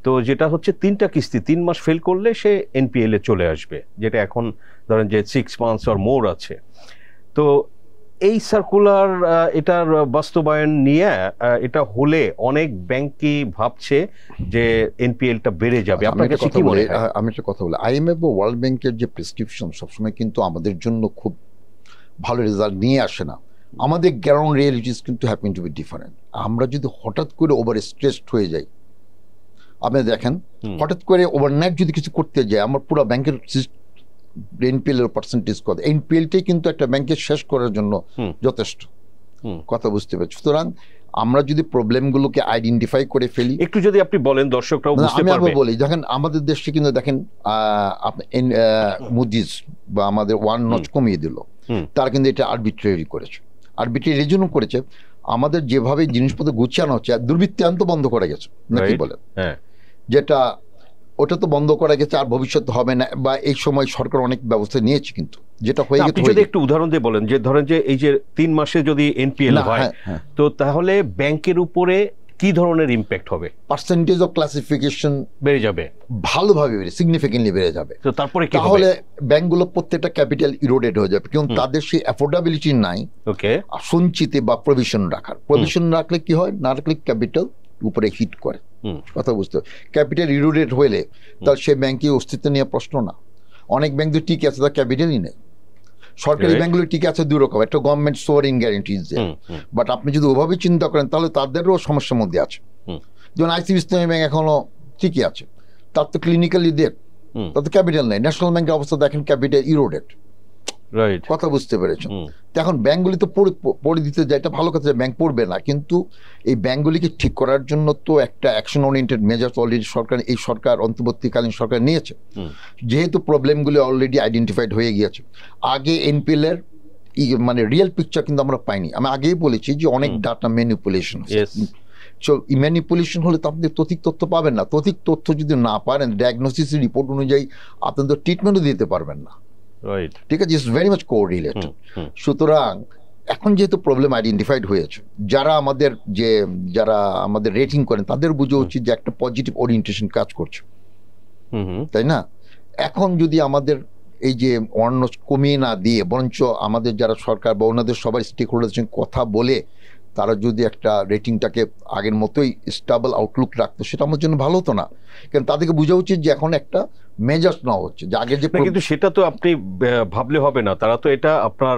তো যেটা হচ্ছে 3টা কিস্তি 3 মাস ফেল করলে সে এনপিএল এ চলে আসবে, যেটা এখন ধরেন যে 6 মান্থস অর মোর আছে। তো এই সার্কুলার এটার বাস্তবায়ন নিয়ে এটা হলে অনেক ব্যাংকই ভাবছে যে এনপিএলটা বেড়ে যাবে। আপনার কাছে কি মনে হয়? আমি একটা কথা বলি, আইএমএফ ও ওয়ার্ল্ড ব্যাংকের যে প্রেসক্রিপশন সবসময় কিন্তু আমাদের জন্য খুব ভালো রেজাল্ট নিয়ে আসে না। আমাদের গ্রাউন্ড রিয়েলিটিস কিন্তু হ্যাপেন টু বি ডিফারেন্ট। আমরা যদি হঠাৎ করে ওভার স্ট্রেসড হয়ে যাই, আপনি দেখেন হঠাৎ করে ওভারনাইট যদি কিছু করতে যায়, আমার পুরো ব্যাংকের এনপিএল এর পার্সেন্টেজ কত, এনপিএলটাই কিন্তু একটা ব্যাংকে শেষ করার জন্য যথেষ্ট, কথা বুঝতে পারছি। সুতরাং আমরা যদি প্রবলেমগুলোকে আইডেন্টিফাই করে ফেলি, একটু যদি আপনি বলেন দর্শকরাও বুঝতে পারবে। আমি বলি, দেখেন আমাদের দেশে কিন্তু দেখেন মুডিজ বা আমাদের ওয়ান নচ কমিয়ে দিল, তারা কিন্তু এটা আরবিট্রারি করেছে। আরবিট্রারি এই জন্য করেছে, আমাদের যেভাবে জিনিসপত্র গুছানো হচ্ছে, দুর্বৃত্তায়ন তো বন্ধ করে গেছে নাকি বলেন, যেটা ওটা তো বন্ধ করা গেছে, আর ভবিষ্যতে হবে না, বা এই সময় সরকার অনেক ব্যবস্থা নিয়েছে, কিন্তু যেটা হয়ে গেছে। যদি একটু উদাহরণ দিয়ে বলেন, যে ধরেন যে এই যে 3 মাসে যদি এনপিএল হয়, তো তাহলে ব্যাংকের উপরে কি ধরনের ইম্প্যাক্ট হবে? পার্সেন্টেজ অফ ক্লাসিফিকেশন বেড়ে যাবে, ভালোভাবে বেড়ে, সিগনিফিকেন্টলি বেড়ে যাবে। তো তারপরে কি হবে? তাহলে ব্যাংকগুলো প্রত্যেকটা ক্যাপিটাল ইরোডেড হয়ে যাবে, কারণ তাদের সেই অ্যাফোর্ডেবিলিটি নাই সঞ্চিতে বা প্রভিশন রাখার। প্রভিশন রাখলে কি হয়, না রাখলে ক্যাপিটাল উপরে হিট করে, কথা বুঝতে। ক্যাপিটাল ইরোডেড হইলে তাহলে সে ব্যাংকের অস্তিত্ব নিয়ে প্রশ্ন না। অনেক ব্যাংক তো টিকে আছে, তার ক্যাপিটালই নেই। সরকারি ব্যাংকগুলো টিকে আছে দুই রকম, একটা গভর্নমেন্ট সোয়ারিং গ্যারান্টিজ দেয়, বাট আপনি যদি ওভাবে চিন্তা করেন তাহলে তাদেরও সমস্যার মধ্যে আছে। যেমন আইসিবি ইসলামী ব্যাংক এখনো ঠিকই আছে, তার তো ক্লিনিক্যালি ডেট, তার তো ক্যাপিটাল নেই। ন্যাশনাল ব্যাংকের অবস্থা দেখেন, ক্যাপিটাল ইরোডেড, কথা বুঝতে পেরেছেন। এখন ব্যাংকগুলি তো পড়ে দিতে যায়, এটা ভালো কথা, ব্যাংক পড়বে না, কিন্তু এই ব্যাংকগুলিকে ঠিক করার জন্য তো একটা অ্যাকশন ওরিয়েন্টেড মেজার্স অলরেডি এই সরকার অন্তর্বর্তীকালীন সরকার নিয়েছে। যেহেতু প্রবলেমগুলি অলরেডি আইডেন্টিফাইড হয়ে গিয়েছে, আগে এনপিএল এর মানে রিয়েল পিকচার কিন্তু আমরা পাইনি। আমি আগেই বলেছি যে অনেক ডাটা ম্যানিপুলেশন, ম্যানিপুলেশন হলে তো আপনি তথ্য তথ্য পাবেন না। তথ্য যদি না পারেন, ডায়াগনোসিস রিপোর্ট অনুযায়ী আপনি তো ট্রিটমেন্টও দিতে পারবেন না, ঠিক আছে? It's very much correlated. সুতরাং এখন যেহেতু প্রবলেম আইডেন্টিফাইড হয়েছে, যারা আমাদের রেটিং করেন তাদের বোঝা উচিত যে একটা পজিটিভ ওরিয়েন্টেশন কাজ করছে, তাই না? এখন যদি আমাদের এই যে অন্য কমিয়ে না দিয়ে, বরঞ্চ আমাদের যারা সরকার বা ওনাদের সবার স্টেক হোল্ডারের সঙ্গে কথা বলে তারা যদি একটা রেটিংটাকে আগের মতোই স্টেবল আউটলুক রাখতো, সেটা আমার জন্য ভালো হতো না। কারণ তাদেরকে বোঝা উচিত যে এখন একটা মেজার্স নেওয়া হচ্ছে, যে আগে যে, কিন্তু সেটা তো আপনি ভাবলে হবে না, তারা তো এটা আপনার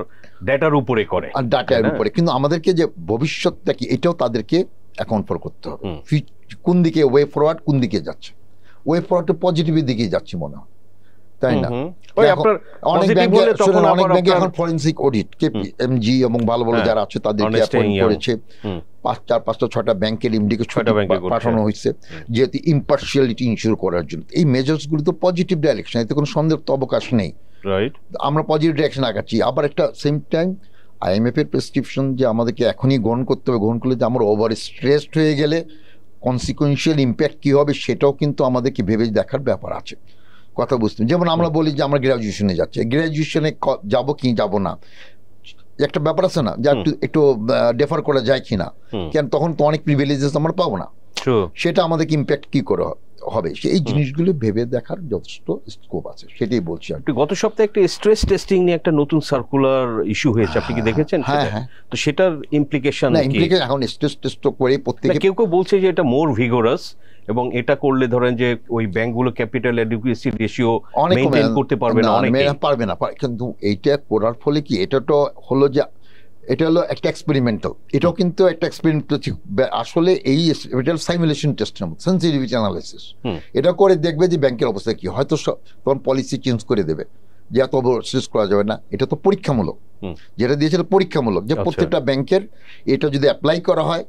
ডেটার উপরে করে, ডাটার উপরে। কিন্তু আমাদেরকে যে ভবিষ্যৎটা কি, এটাও তাদেরকে অ্যাকাউন্ট ফর করতে হবে। কোন দিকে ওয়ে ফরওয়ার্ড, কোন দিকে যাচ্ছে, ওয়ে ফরওয়ার্ড পজিটিভের দিকেই যাচ্ছে মনে হয়, তাই না? অনেক ব্যাংকে এখন ফরেনসিক অডিট, কেপিএমজি এবং ভালো ভালো যারা আছে তাদেরকে অ্যাপয়েন্ট করেছে। 4-5-6টা ব্যাংকের এমডিকে পাঠানো হয়েছে, যেহেতু ইম্পার্শিয়ালিটি ইনশিওর করার জন্য। এই মেজার্স গুলো তো পজিটিভ ডাইরেকশন, এতে কোনো সন্দেহের তো অবকাশ নেই। আমরা পজিটিভ ডাইরেকশন আগাচ্ছি। আবার একটা সেম টাইম আইএমএফ এর প্রেসক্রিপশন যে আমাদেরকে এখনই গ্রহণ করতে হবে, গ্রহণ করলে যে আমরা ওভার স্ট্রেসড হয়ে গেলে কনসিকুয়েন্সিয়াল ইম্প্যাক্ট কী হবে সেটাও কিন্তু আমাদেরকে ভেবে দেখার ব্যাপার আছে, কথা বুঝতে। যেমন আমরা বলি যে আমরা গ্র্যাজুয়েশনে যাচ্ছি, গ্র্যাজুয়েশনে যাবো কি যাবো না, একটা ব্যাপার আছে না, যে একটু ডেফার করা যায় কি না, কেন তখন তো অনেক প্রিভিলেজেস আমরা পাবো না। সেটা আমাদেরকে ইম্প্যাক্ট কি করে হবে, এই জিনিসগুলো ভেবে দেখার যথেষ্ট স্কোপ আছে, সেটাই বলছি। গত সপ্তাহে একটা স্ট্রেস টেস্টিং নিয়ে একটা নতুন সার্কুলার ইস্যু হয়েছে, আপনি কি দেখেছেন? হ্যাঁ, তো সেটার ইমপ্লিকেশন এখন স্ট্রেস টেস্ট করে প্রত্যেকে, কেউ কেউ বলছে যে এটা মোর ভিগোরাস এবং এটা করলে ধরেন যে ওই ব্যাংকগুলো ক্যাপিটাল অ্যাডিকুয়েসি রেশিও মেইনটেইন করতে পারবে না, অনেকে পারবে না। কিন্তু এইটা করার ফলে কি, এটা তো হলো যে এটা হলো একটা এক্সপেরিমেন্টাল, এটাও কিন্তু একটা এক্সপেরিমেন্টাল আসলে। এই এটা সাইমুলেশন টেস্টের মতো, সেনসিটিভিটি অ্যানালাইসিস। এটা করে দেখবে যে ব্যাংকের অবস্থা কি, হয়তো তখন পলিসি চেঞ্জ করে দেবে যে এত ওভারস্ট্রেস করা যাবে না। এটা তো পরীক্ষামূলক, যেটা দিয়েছিল পরীক্ষামূলক, যে প্রত্যেকটা ব্যাংকের এটা যদি অ্যাপ্লাই করা হয়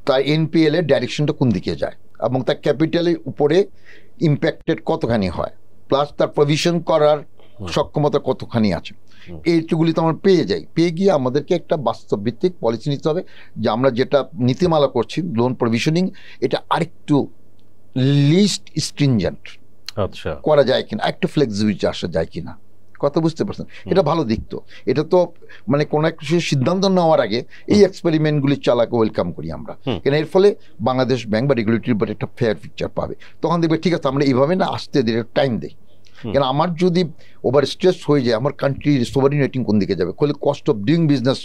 তার এনপিএল এর ডাইরেকশনটা কোন দিকে যায় এবং তার ক্যাপিটালের উপরে ইম্প্যাক্টেড কতখানি হয়, প্লাস তার প্রভিশন করার সক্ষমতা কতখানি আছে, এইগুলি তো আমরা পেয়ে গিয়ে আমাদেরকে একটা বাস্তব ভিত্তিক পলিসি নিতে হবে যে আমরা যেটা নীতিমালা করছি লোন প্রভিশনিং, এটা আরেকটু লিস্ট স্ট্রিনজেন্ট করা যায় কিনা, একটু ফ্লেক্সিবিলিটি আসা যায় কিনা, কথা বুঝতে পারছেন? এটা ভালো দিক। তো এটা তো মানে কোনো একটা সিদ্ধান্ত নেওয়ার আগে এই এক্সপেরিমেন্টগুলি চালাকে ওয়েলকাম করি আমরা, কেন এর ফলে বাংলাদেশ ব্যাংক বা রেগুলেটরি বোর্ড একটা ফেয়ার পিকচার পাবে। তখন দেখবে ঠিক আছে, আমরা এইভাবে না আসতে দিয়ে টাইম দিই। কেন আমার যদি ওভার স্ট্রেস হয়ে যায়, আমার কান্ট্রির সোভারিন রেটিং কোন দিকে যাবে, ফলে কস্ট অফ ডুইং বিজনেস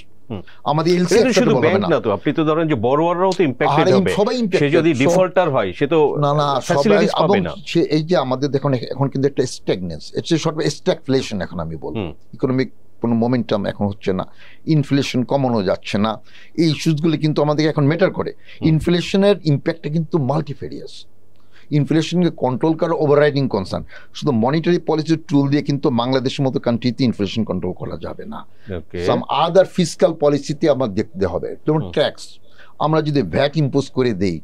আমাদের শুধু ব্যাংক না, তো আপনি তো ধরেন যে বড়োয়াররাও তো ইম্প্যাক্টেড হবে, সে যদি ডিফল্টার হয় সে তো না ফ্যাসিলিটিস পাবে না। সে এই যে আমাদের দেখুন এখন কিন্তু একটা স্ট্যাগনেন্স, এটা শর্ট স্ট্যাগফ্লেশন এখন আমি বলবো, ইকোনমিক কোনো মোমেন্টাম এখন হচ্ছে না, ইনফ্লেশন কমানো যাচ্ছে না, এই ইস্যুসগুলো কিন্তু আমাদেরকে এখন ম্যাটার করে। ইনফ্লেশনের ইম্প্যাক্টটা কিন্তু মাল্টিফেরিয়াস, ইনফ্লেশনকে কন্ট্রোল করার ওভাররাইডিং কনসার্ন। শুধু মনিটারি পলিসির টুল দিয়ে কিন্তু বাংলাদেশের মতো কান্ট্রিতে ইনফ্লেশন কন্ট্রোল করা যাবে না। সাম আদার ফিসক্যাল পলিসিতে আমার দেখতে হবে, যেমন ট্যাক্স। আমরা যদি ভ্যাট ইম্পোজ করে দেই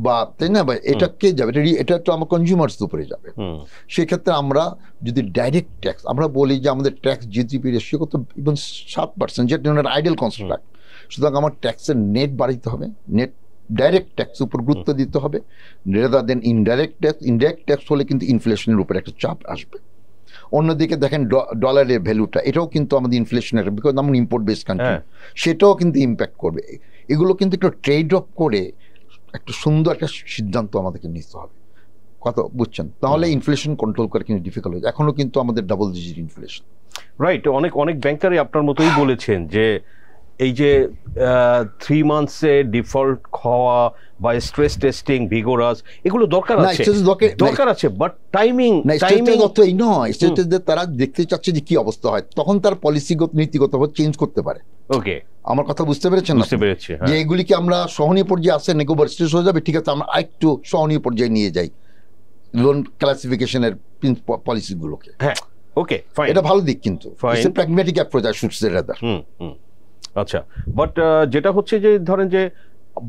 বা তাই না, বা এটা কে যাবে, এটা তো আমার কনজিউমার্স উপরে যাবে। সেক্ষেত্রে আমরা যদি ডাইরেক্ট ট্যাক্স, আমরা বলি যে আমাদের ট্যাক্স জিডিপি রেশিও কত, ইভেন 7%, যেটা আইডিয়াল কনস্ট্রাক্ট। সুতরাং আমার ট্যাক্সের নেট বাড়াইতে হবে, নেট ডাইরেক্ট ট্যাক্স উপর গুরুত্ব দিতে হবে rather than indirect tax. Indirect tax হলে কিন্তু ইনফ্লেশনের উপর একটা চাপ আসবে। অন্যদিকে দেখেন ডলারের ভ্যালুটা, এটাও কিন্তু আমাদের ইনফ্লেশনের, বিকজ আমরা ইম্পোর্ট বেস কান্ট্রি, সেটাও কিন্তু ইম্প্যাক্ট করবে। এগুলো কিন্তু একটু ট্রেড অফ করে একটা সুন্দর একটা সিদ্ধান্ত আমাদেরকে নিতে হবে, কথা বুঝছেন? তাহলে ইনফ্লেশন কন্ট্রোল করা কিন্তু ডিফিকাল্ট হয়েছে, এখনো কিন্তু আমাদের ডাবল ডিজিট ইনফ্লেশন। রাইট, অনেক ব্যাংকারই আপনার মতোই বলেছেন যে এই যে 3 মান্থসে ডিফল্ট হওয়া বা স্ট্রেস টেস্টিং ভিগোরাস এগুলো দরকার আছে, বাট টাইমিং অতই নয়। তারা দেখতে চাচ্ছে যে কি অবস্থা হয়, তখন তার পলিসিগত নীতিগতভাবে চেঞ্জ করতে পারে। ওকে, আমার কথা বুঝতে পেরেছেন? বুঝতে পেরেছি। যে এগুলিকে আমরা সহনীয় পর্যায়ে আসে নেগোবার স্ট্রেস হয়ে যাবে, ঠিক আছে আমরা আরেকটু সহনীয় পর্যায়ে নিয়ে যাই লোন ক্লাসিফিকেশনের পলিসিগুলোকে। হ্যাঁ, ওকে, ফাইন, এটা ভালো দিক, কিন্তু pragmatic approach I should say rather. আচ্ছা, বাট যেটা হচ্ছে যে ধরেন যে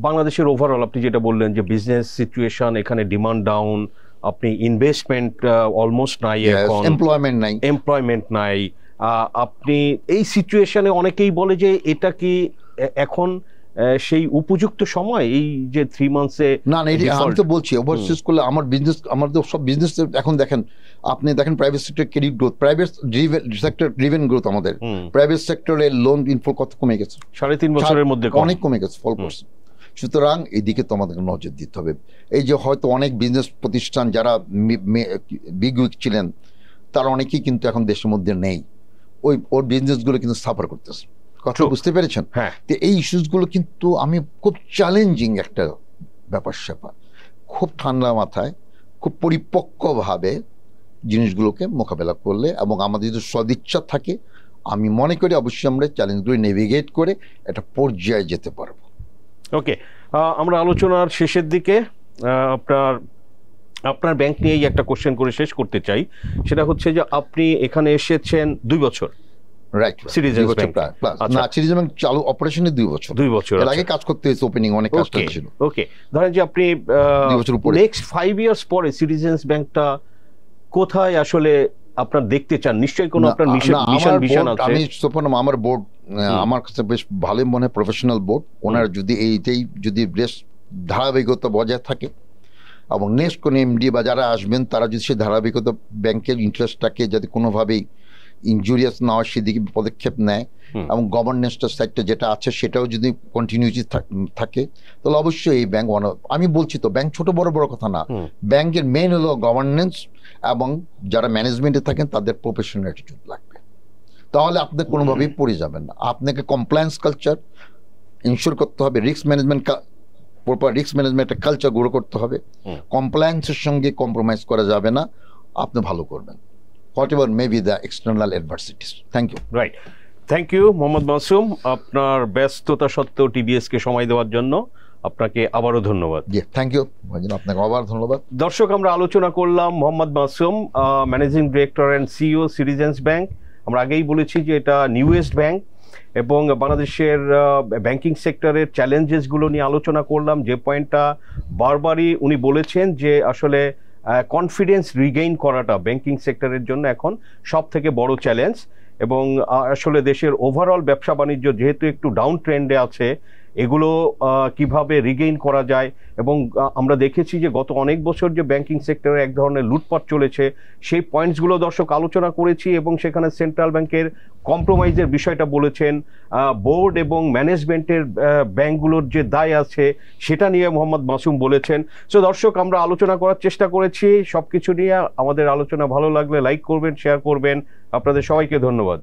বাংলাদেশের ওভারঅল আপনি যেটা বললেন যে বিজনেস সিচুয়েশন, এখানে ডিমান্ড ডাউন, আপনি ইনভেস্টমেন্ট অলমোস্ট নাই, এখন এমপ্লয়মেন্ট নাই, আপনি এই সিচুয়েশনে অনেকেই বলে যে এটা কি এখন সেই উপযুক্ত সময় এই যে 3 মান্থসে? না, আমি তো বলছি ওভারসিজ করলে আমার বিজনেস, আমাদের সব বিজনেস এখন দেখেন, আপনি দেখেন private sector credit growth, private sector driven growth, আমাদের প্রাইভেট সেক্টরের লোন ইনফ্লো কত কমে গেছে, 3.5 বছরের মধ্যে অনেক কমে গেছে, 12%। সুতরাং এদিকে তো আমাদের নজর দিতে হবে। এই যে হয়তো অনেক বিজনেস প্রতিষ্ঠান যারা বিগ উইক ছিলেন, তারা অনেকেই কিন্তু এখন দেশের মধ্যে নেই, ওর বিজনেসগুলো কিন্তু সাফার করতেছে, কথা বুঝতে পেরেছেন? হ্যাঁ, তো এই ইস্যুসগুলো কিন্তু আমি খুব চ্যালেঞ্জিং একটা ব্যাপার স্যাপার, খুব ঠান্ডা মাথায় খুব পরিপক্কভাবে জিনিসগুলোকে মোকাবেলা করলে এবং আমাদের যদি সদিচ্ছা থাকে, আমি মনে করি অবশ্যই আমরা চ্যালেঞ্জগুলো নেভিগেট করে একটা পর্যায়ে যেতে পারবো। ওকে, আমরা আলোচনার শেষের দিকে আপনার ব্যাংক নিয়েই একটা কোশ্চেন করে শেষ করতে চাই। সেটা হচ্ছে যে আপনি এখানে এসেছেন 2 বছর, রাইট? সিরিজেন্স ব্যাংক না, সিরিজেন্স ব্যাংক চালু অপারেশনে 2 বছর। এর আগে কাজ করতে হয়েছে, ওপেনিং অনেক কাজ ছিল। ওকে, ধরেন যে আপনি 2 বছর পরে, নেক্সট 5 ইয়ার্স পরে সিরিজেন্স ব্যাংকটা কোথায় আসলে আপনার দেখতে চান? নিশ্চয়ই কোনো আপনার মিশন আছে। আমি আমার বোর্ড আমার কাছে বেশ ভালোই মনে হয়, প্রফেশনাল বোর্ড। ওনার যদি এইটাই যদি বেশ ধারাবাহিকতা বজায় থাকে এবং নেক্সট কোনো এমডি বা যারা আসবেন তারা যদি সেই ধারাবাহিকতা ব্যাংকের ইন্টারেস্টটাকে যাতে কোনোভাবেই ইনজুরিয়াস না হয় সেদিকে পদক্ষেপ নেয় এবং গভর্নেন্সটা সাইডটা যেটা আছে সেটাও যদি কন্টিনিউটি থাকে তাহলে অবশ্যই এই ব্যাংক আমি বলছি তো ব্যাংক ছোট বড় বড় কথা না, ব্যাংকের মেইন হলো গভর্নেন্স এবং যারা ম্যানেজমেন্টে থাকেন তাদের প্রফেশনাল অ্যাটিটিউড লাগবে, তাহলে আপনি কোনোভাবেই পড়ে যাবেন না। আপনাকে কমপ্লায়েন্স কালচার ইনশিওর করতে হবে, রিস্ক ম্যানেজমেন্ট প্রপার রিস্ক ম্যানেজমেন্টের কালচার গ্রো করতে হবে, কমপ্লায়েন্সের সঙ্গে কম্প্রোমাইজ করা যাবে না, আপনি ভালো করবেন what may be the external adversities. Thank you. Right, thank you Mohammad Masum, আপনার ব্যস্ততা সত্ত্বেও টিবিএসকে সময় দেওয়ার জন্য আপনাকে আবারও ধন্যবাদ। জি থ্যাংক ইউ, আপনাকে আবার ধন্যবাদ। দর্শক, আমরা আলোচনা করলাম Mohammad Masum, managing director and CEO citizens bank. আমরা আগেই বলেছি যে এটা নিউয়েস্ট ব্যাংক এবং বাংলাদেশের ব্যাংকিং সেক্টরের চ্যালেঞ্জেসগুলো নিয়ে আলোচনা করলাম। যে পয়েন্টটা বারবারই উনি বলেছেন যে আসলে কনফিডেন্স রিগেইন করাটা ব্যাংকিং সেক্টরের জন্য এখন সব থেকে বড় চ্যালেঞ্জ, এবং আসলে দেশের ওভারঅল ব্যবসা বাণিজ্য যেহেতু একটু ডাউন ট্রেন্ডে আছে, এগুলো কিভাবে রিগেইন করা যায়। এবং আমরা দেখেছি যে গত অনেক বছর যে ব্যাংকিং সেক্টরে এক ধরনের লুটপাট চলেছে, সেই পয়েন্টসগুলো দর্শক আলোচনা করেছি এবং সেখানে সেন্ট্রাল ব্যাংকের কম্প্রোমাইজের বিষয়টা বলেছেন, বোর্ড এবং ম্যানেজমেন্টের ব্যাংকগুলোর যে দায় আছে সেটা নিয়ে মোহাম্মদ মাসুম বলেছেন। সো দর্শক, আমরা আলোচনা করার চেষ্টা করেছি সব কিছু নিয়ে। আমাদের আলোচনা ভালো লাগলে লাইক করবেন, শেয়ার করবেন। আপনাদের সবাইকে ধন্যবাদ।